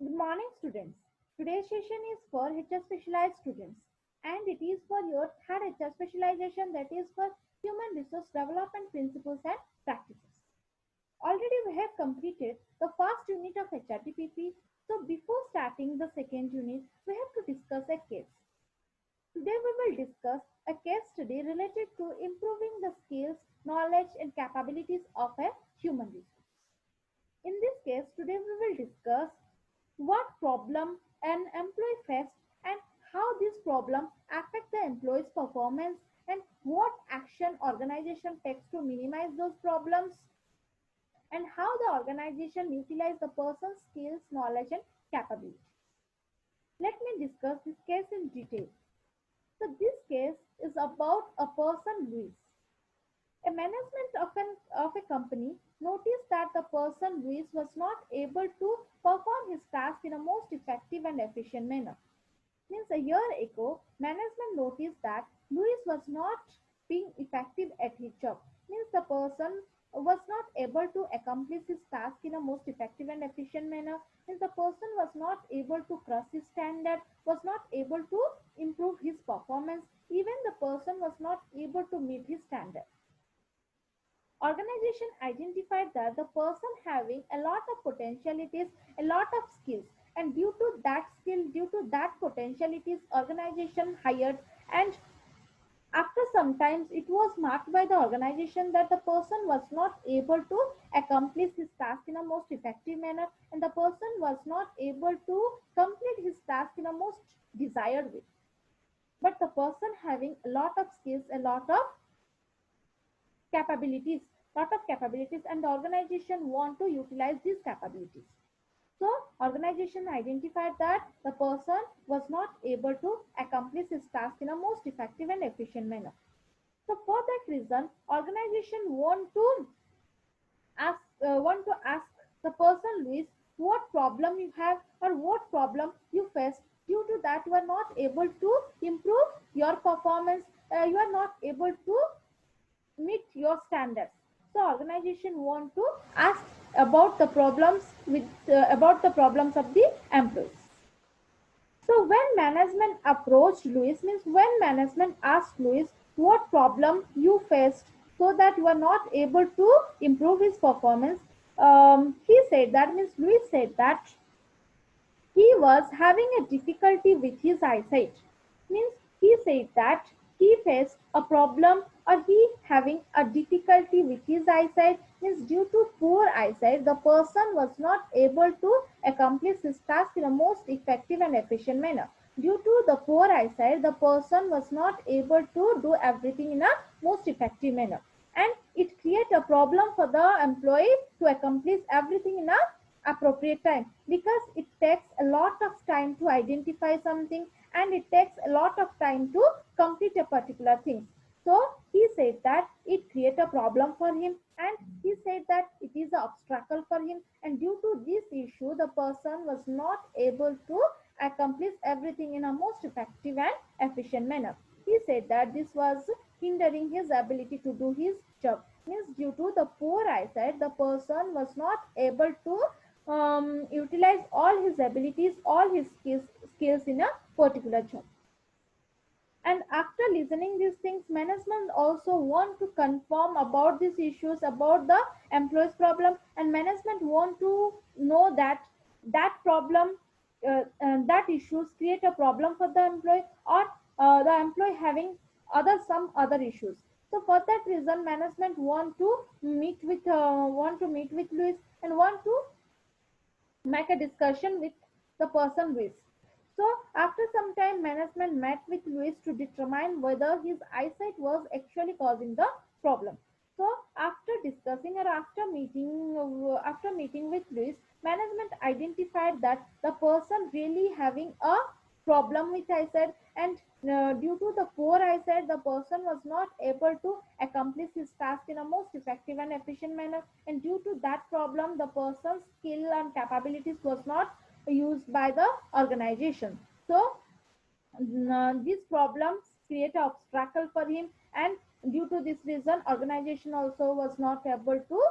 Good morning, students. Today's session is for HR specialized students, and it is for your third HR specialization, that is for human resource development principles and practices. Already we have completed the first unit of HRDPP, so before starting the second unit, we have to discuss a case. Today we will discuss a case study related to improving the skills, knowledge, and capabilities of a human resource. In this case, today we will discuss what problem an employee faced and how this problem affect the employee's performance and what action organization takes to minimize those problems and how the organization utilize the person's skills, knowledge and capability. Let me discuss this case in detail. So this case is about a person Luis. A management of a company noticed that the person Luis was not able to perform his task in a most effective and efficient manner. Means a year ago, management noticed that Luis was not being effective at his job. Means the person was not able to accomplish his task in a most effective and efficient manner. Means the person was not able to cross his standard, was not able to improve his performance. Even the person was not able to meet his standard. Organization identified that the person having a lot of potentialities, a lot of skills, and due to that skill, due to that potentialities, organization hired, and after some times it was marked by the organization that the person was not able to accomplish his task in a most effective manner, and the person was not able to complete his task in a most desired way. But the person having a lot of skills, a capabilities lot of capabilities, and the organization want to utilize these capabilities. So organization identified that the person was not able to accomplish his task in a most effective and efficient manner. So for that reason, organization want to ask the person Luis what problem you have or what problem you face. Due to that, you are not able to improve your performance, you are not able to meet your standards. So organization want to ask about the problems of the employees. So when management approached Luis, means when management asked Luis what problem you faced so that you are not able to improve his performance, he said that, means Luis said that he was having a difficulty with his eyesight. Means he said that he faced a problem or he having a difficulty with his eyesight. Means due to poor eyesight, the person was not able to accomplish his task in a most effective and efficient manner. Due to the poor eyesight, the person was not able to do everything in a most effective manner. And it create a problem for the employee to accomplish everything in a appropriate time, because it takes a lot of time to identify something and it takes a lot of time to complete a particular thing. So he said that it create a problem for him, and he said that it is an obstacle for him, and due to this issue the person was not able to accomplish everything in a most effective and efficient manner. He said that this was hindering his ability to do his job. Means due to the poor eyesight, the person was not able to utilize all his abilities, all his skills in a particular job. And after listening these things, management also want to confirm about these issues, about the employees problem, and management want to know that that problem that issues create a problem for the employee, or the employee having some other issues. So for that reason, management want to meet with Luis and want to make a discussion with the person Luis. So after some time, management met with Luis to determine whether his eyesight was actually causing the problem. So after discussing or after meeting with Luis, management identified that the person really having a problem with eyesight, and due to the poor eyesight, the person was not able to accomplish his task in a most effective and efficient manner, and due to that problem the person's skill and capabilities was not used by the organization. So these problems create an obstacle for him, and due to this reason organization also was not able to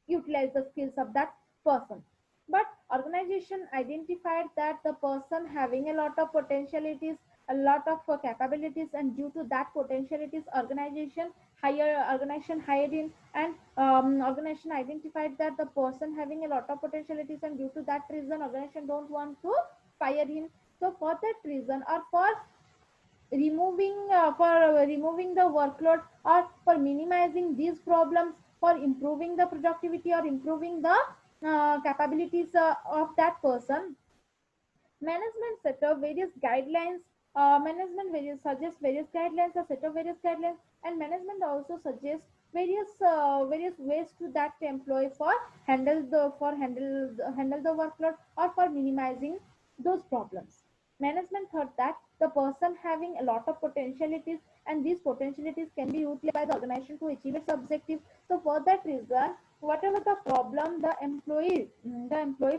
utilize the skills of that person. But Organization identified that the person having a lot of potentialities, a lot of capabilities, and due to that potentialities, organization hired in, and organization identified that the person having a lot of potentialities, and due to that reason, organization don't want to fire him. So for that reason, or for removing the workload, or for minimizing these problems, for improving the productivity or improving the capabilities of that person, management set up various guidelines. Management various suggests various guidelines, or set up various guidelines, and management also suggests various ways to that employee for handle the workload, or for minimizing those problems. Management thought that the person having a lot of potentialities, and these potentialities can be utilized by the organization to achieve its objective. So for that reason, whatever the problem the employee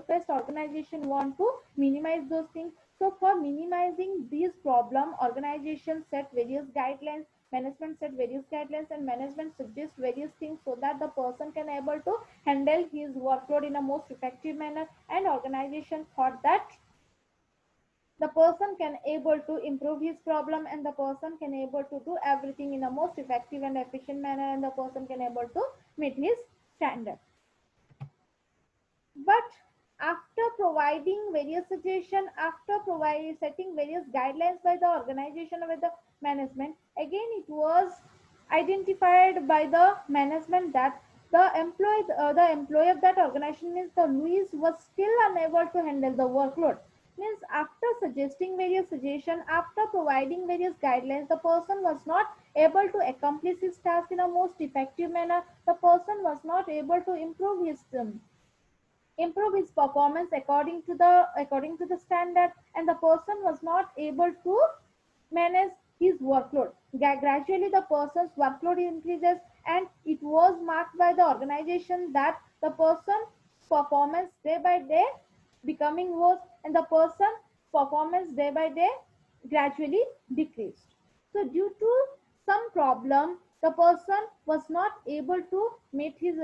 faced, organization want to minimize those things. So for minimizing these problem, organization set various guidelines, management set various guidelines, and management suggests various things so that the person can able to handle his workload in a most effective manner. And organization thought that the person can able to improve his problem, and the person can able to do everything in a most effective and efficient manner, and the person can able to meet his standard. But after providing various suggestions, after providing setting various guidelines by the organization or by the management, again it was identified by the management that the employee of that organization, means the Louis, was still unable to handle the workload. Means after suggesting various suggestions, after providing various guidelines, the person was not able to accomplish his task in a most effective manner. The person was not able to improve his performance according to the standard, and the person was not able to manage his workload. Gradually the person's workload increases, and it was marked by the organization that the person's performance day by day becoming worse, and the person's performance day by day gradually decreased. So due to some problem, the person was not able to meet his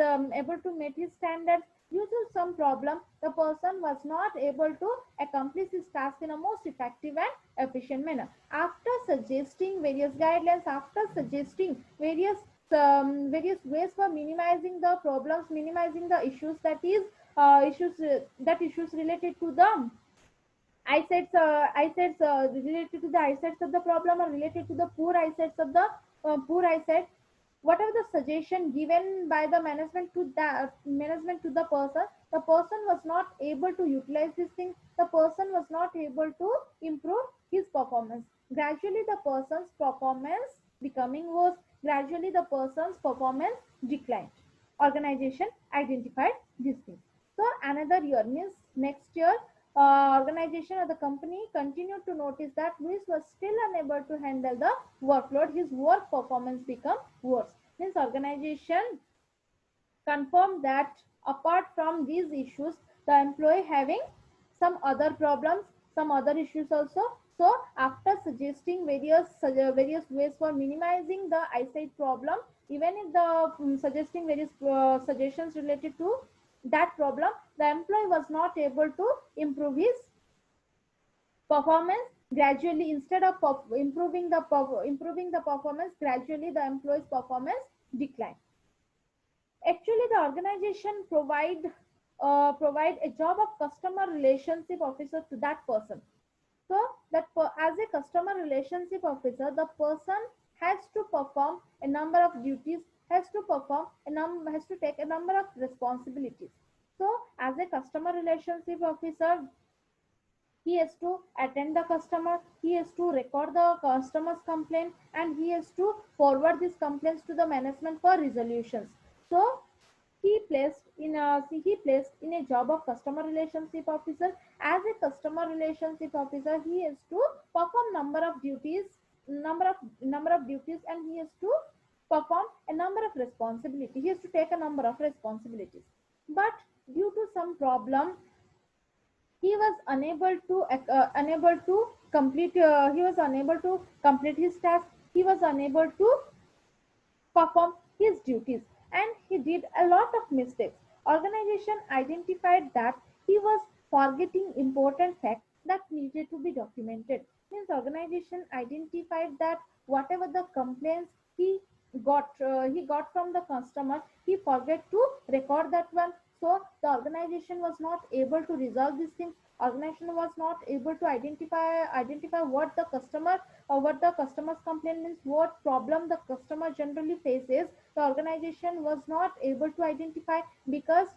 standards. Due to some problem, the person was not able to accomplish his task in a most effective and efficient manner. After suggesting various guidelines, after suggesting various ways for minimizing the problems, minimizing the issues related to the eyesights related to the eyesights of the problem, or related to the poor eyesight. Whatever the suggestion given by the management to the person was not able to utilize this thing. The person was not able to improve his performance. Gradually the person's performance becoming worse. Gradually the person's performance declined. Organization identified this thing. So another year, means next year, organization or the company continued to notice that Luis was still unable to handle the workload. His work performance became worse. Means organization confirmed that apart from these issues, the employee having some other problems, some other issues also. So after suggesting various ways for minimizing the eyesight problem, even if the suggesting various suggestions related to that problem, the employee was not able to improve his performance. Gradually, instead of improving the performance, gradually the employee's performance declined. Actually, the organization provide a job of customer relationship officer to that person. So as a customer relationship officer, the person has to perform a number of duties, has to take a number of responsibilities. So as a customer relationship officer, he has to attend the customer, he has to record the customer's complaint, and he has to forward these complaints to the management for resolutions. So he placed in a job of customer relationship officer. As a customer relationship officer, he has to perform number of duties, and he has to perform a number of responsibilities. He has to take a number of responsibilities. But due to some problem, he was unable to complete his task. He was unable to perform his duties, and he did a lot of mistakes. Organization identified that he was forgetting important facts that needed to be documented. Means organization identified that whatever the complaints he got from the customer, he forget to record that one. So the organization was not able to resolve these things. Organization was not able to identify what the customer or what the customer's complaint means, what problem the customer generally faces. The organization was not able to identify because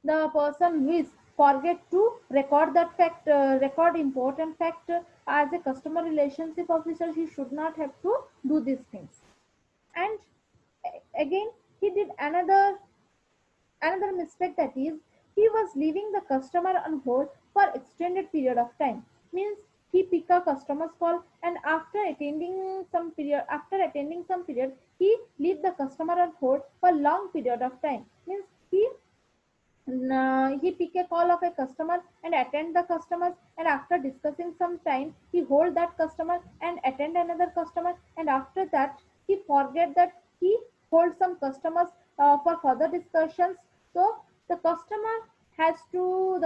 the person who is forget to record that fact, record important fact. As a customer relationship officer, he should not have to do these things. And again, he did another mistake, that is he was leaving the customer on hold for extended period of time. Means he pick a customer's call, and after attending some period, he leave the customer on hold for long period of time. Means he pick a call of a customer and attend the customers, and after discussing some time, he hold that customer and attend another customer, and after that he forget that he hold some customers for further discussions. So the customer has to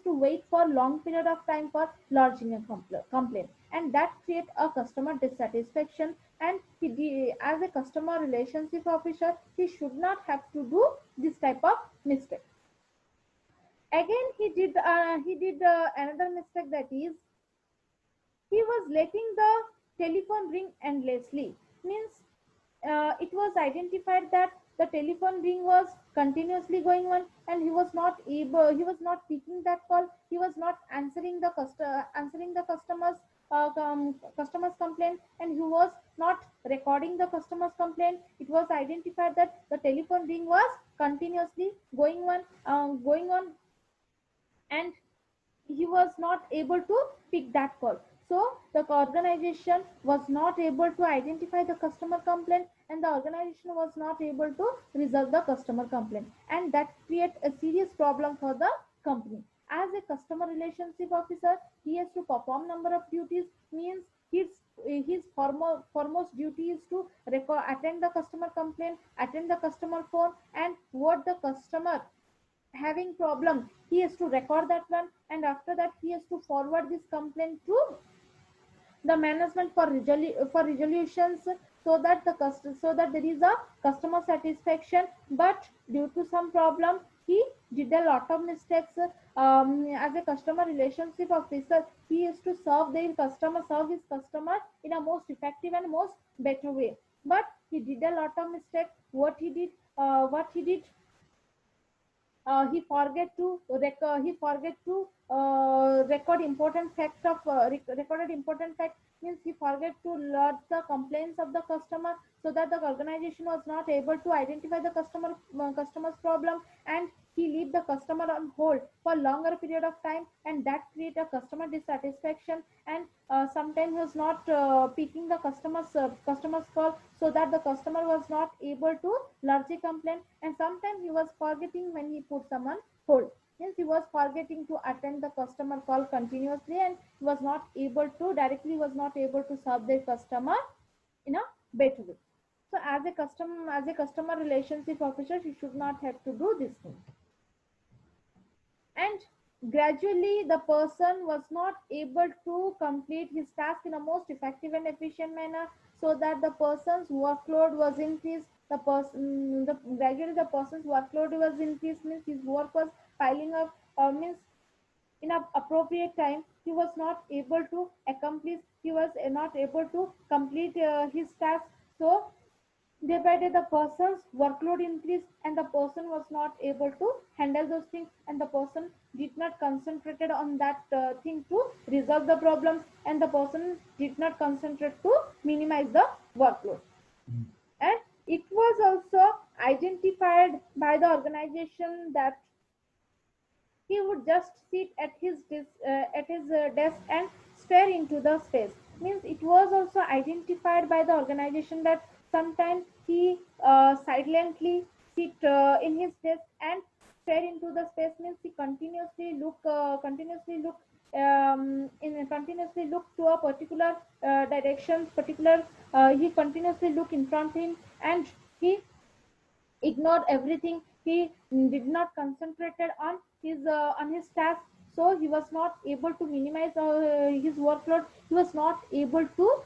wait for long period of time for lodging a complaint, and that create a customer dissatisfaction. And as a customer relationship officer, he should not have to do this type of mistake. Again, he did another mistake, that is he was letting the telephone ring endlessly. Means it was identified that the telephone ring was continuously going on, and he was not picking that call, he was not answering the customer's complaint, and he was not recording the customer's complaint. It was identified that the telephone ring was continuously going on, and he was not able to pick that call. So the organization was not able to identify the customer complaint, and the organization was not able to resolve the customer complaint, and that create a serious problem for the company. As a customer relationship officer, he has to perform number of duties. Means his foremost duty is to attend the customer complaint, attend the customer phone, and what the customer having problem, he has to record that one, and after that he has to forward this complaint to the management for resolutions, so that there is a customer satisfaction. But due to some problem, he did a lot of mistakes. As a customer relationship officer, he used to serve his customer in a most effective and most better way, but he did a lot of mistakes. What he did, he forget to record important fact of recorded important fact. Means he forget to lodge the complaints of the customer, so that the organization was not able to identify the customer's problem, and he leave the customer on hold for longer period of time, and that create a customer dissatisfaction. And sometimes he was not picking the customer's call, so that the customer was not able to lodge a complaint, and sometimes he was forgetting when he put someone hold. Means he was forgetting to attend the customer call continuously, and he was not able to serve the customer in a better way. So as a customer relationship officer, he should not have to do this thing. And gradually the person was not able to complete his task in a most effective and efficient manner, so that the person's workload was increased. Gradually the person's workload was increased. Means his work was piling up. Means in a appropriate time, he was not able to accomplish he was not able to complete his task. So day by day the person's workload increased, and the person was not able to handle those things, and the person did not concentrated on that thing to resolve the problems, and the person did not concentrate to minimize the workload. And it was also identified by the organization that he would just sit at his desk and stare into the space. Means it was also identified by the organization that sometimes he silently sit in his desk and stare into the space. Means he continuously look to a particular direction, particular he continuously look in front of him, and he ignored everything. He did not concentrated on his task, so he was not able to minimize his workload. He was not able to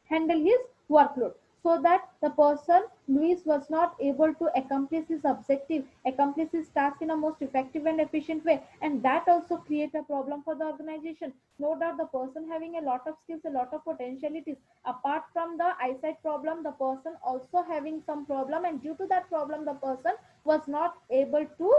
handle his workload, so that the person Luis was not able to accomplish his objective, accomplish his task in a most effective and efficient way, and that also create a problem for the organization. No doubt the person having a lot of skills, a lot of potentialities, apart from the eyesight problem, the person also having some problem, and due to that problem the person was not able to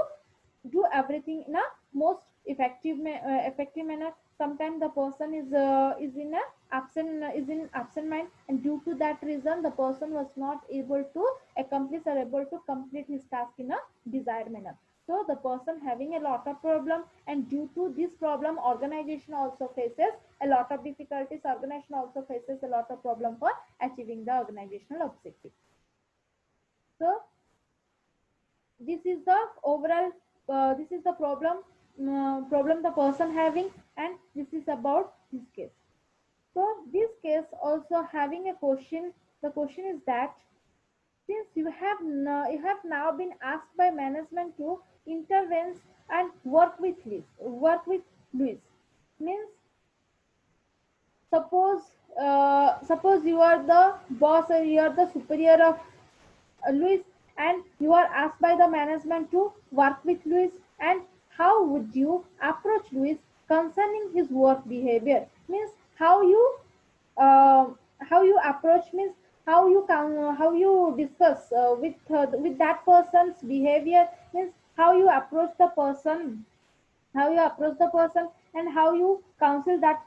do everything in a most effective manner. Sometimes the person is in a absent mind, and due to that reason the person was not able to accomplish or able to complete his task in a desired manner. So the person having a lot of problem, and due to this problem organization also faces a lot of difficulties. Organization also faces a lot of problem for achieving the organizational objective. So this is the overall this is the problem the person having, and this is about this case. So this case also having a question. The question is that, since you have now been asked by management to intervene and work with Luis, means suppose suppose you are the boss or you are the superior of Luis, and you are asked by the management to work with Luis, and how would you approach Luis concerning his work behavior? Means uh, how you approach, means how you discuss with that person's behavior, means how you approach the person, and how you counsel that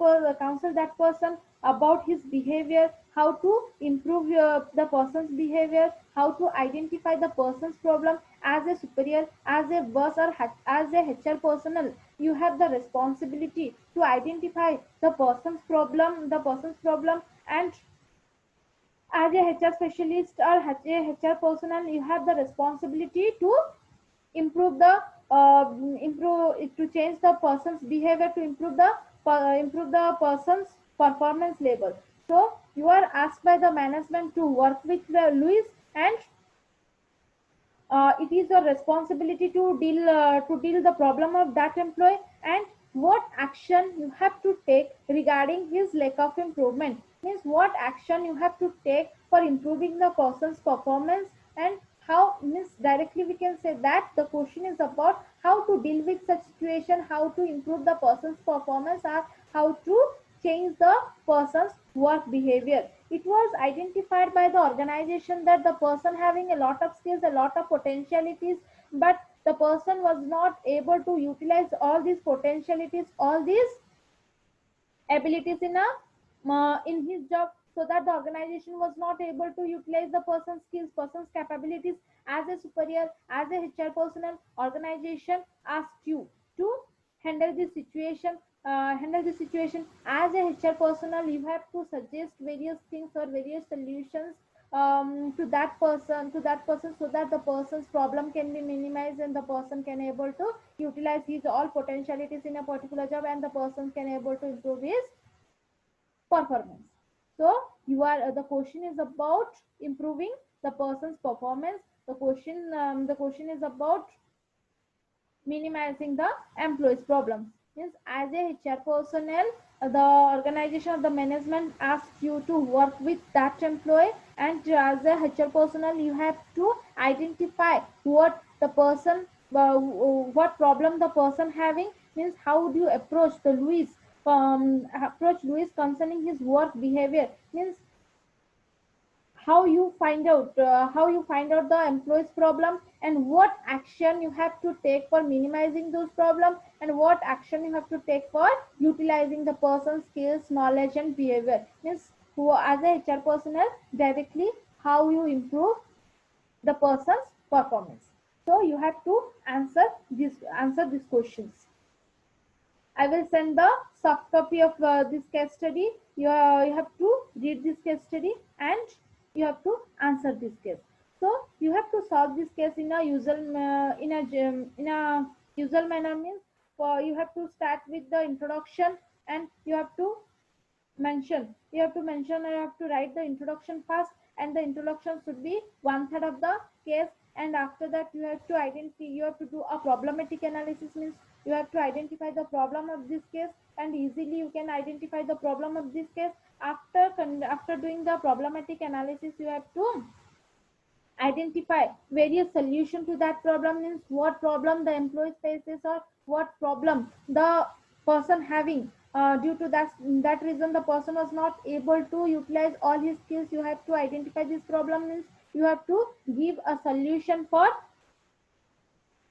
person about his behavior, how to improve the person's behavior, how to identify the person's problem. As a superior, as a boss, or as a HR personnel, you have the responsibility to identify the person's problem, and as a HR specialist or HR personnel, you have the responsibility to improve the improve to change the person's behavior, to improve the person's performance level. So you are asked by the management to work with Luis, and it is your responsibility to deal the problem of that employee, and what action you have to take regarding his lack of improvement, means what action you have to take for improving the person's performance. And how, means directly we can say that the question is about how to deal with such situation, how to improve the person's performance, or how to change the person's work behavior. It was identified by the organization that the person having a lot of skills, a lot of potentialities, but the person was not able to utilize all these potentialities, all these abilities in his job, so that the organization was not able to utilize the person's skills, person's capabilities. As a superior, as a HR personnel, organization asked you to handle this situation. As a HR personnel, you have to suggest various things or various solutions to that person, so that the person's problem can be minimized, and the person can able to utilize his all potentialities in a particular job, and the person can able to improve his performance. So the question is about improving the person's performance. The question is about minimizing the employees problems. Means as a HR personnel, the organization of the management asks you to work with that employee, and as a HR personnel you have to identify what problem the person having. Means how would you approach Luis concerning his work behavior. Means how you find out the employee's problem, and what action you have to take for minimizing those problems, and what action you have to take for utilizing the person's skills, knowledge, and behavior. Means who, as a HR personnel, directly how you improve the person's performance. So you have to answer these questions. I will send the soft copy of this case study. You have to read this case study, and you have to answer this case. So you have to solve this case in a usual manner. Means you have to start with the introduction, and you have to write the introduction first, and the introduction should be one third of the case, And after that you have to identify, you have to do a problematic analysis, means you have to identify the problem of this case, and easily you can identify the problem of this case. After doing the problematic analysis, you have to identify various solution to that problem, means what problem the employee faces or what problem the person having, due to that reason the person was not able to utilize all his skills. You have to identify this problem, means you have to give a solution for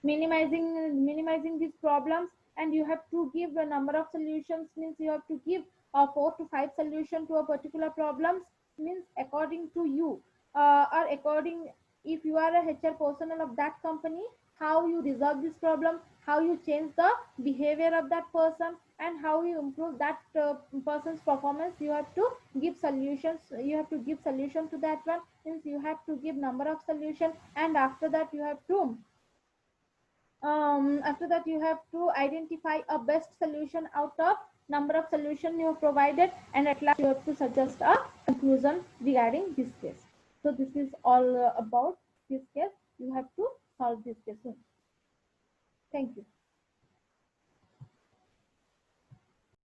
minimizing these problems. And you have to give a number of solutions, means you have to give 4 to 5 solution to a particular problems, means according to you, or according, if you are a HR personnel of that company, how you resolve this problem, how you change the behavior of that person, and how you improve that person's performance. You have to give solutions, you have to give solution to that one, means you have to give number of solution. And after that you have to identify a best solution out of number of solution you have provided, and at last you have to suggest a conclusion regarding this case. So this is all about this case. You have to solve this case soon. Thank you.